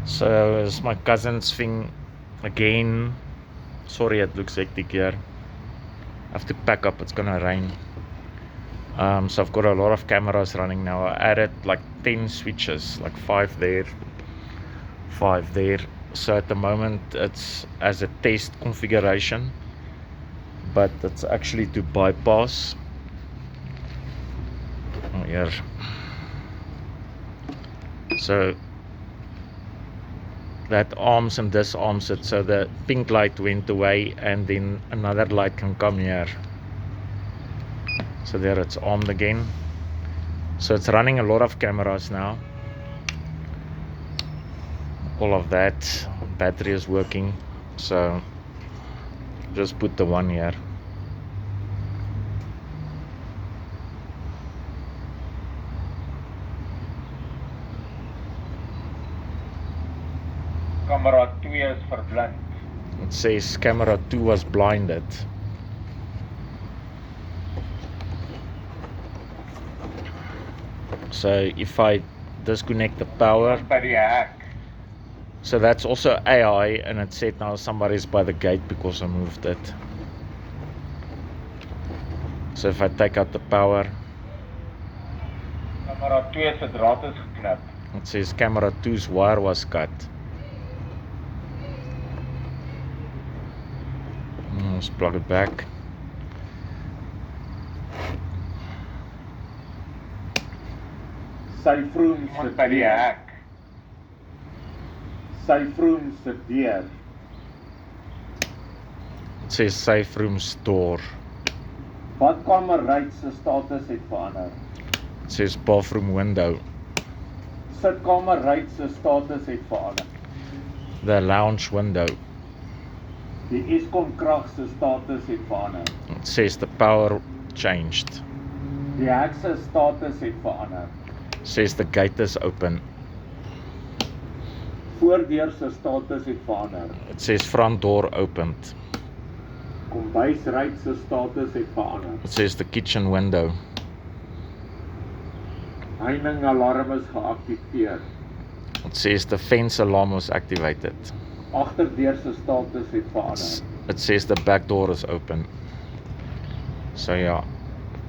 So it's my cousin's thing again. Sorry, it looks hectic here. I have to pack up, it's gonna rain. So I've got a lot of cameras running now. I added like 10 switches, like 5 there, 5 there. So at the moment it's as a test configuration, but it's actually to bypass. Oh, here. So that arms and disarms it, so the pink light went away and then another light can come here. So there it's armed again. So it's running a lot of cameras now. All of that. Battery is working. So just put the one here. Camera 2 is verblind. It says camera 2 was blinded. So if I disconnect the power, By die hek. so that's also AI, and it said now somebody's by the gate because I moved it. So if I take out the power, Camera 2 se draad is geknip. it says camera 2's wire was cut. Let's plug it back. Sy vroom se By die hek. Sy vroom se deur. It says safe rooms door. Badkamer ruit se status het verander. It says bathroom window. Sitkamer ruit se status het verander. The lounge window. Die Eskom krag se status het verander. It says the power changed. Die hek se status het verander. It says the gate is open. Voordeur se status het verander. It says front door opened. Kombuis ruit se status het verander. It says the kitchen window. Heining alarm is geaktiveer. It says the fence alarm was activated. Agterdeur se status het verander. It says the back door is open. So yeah,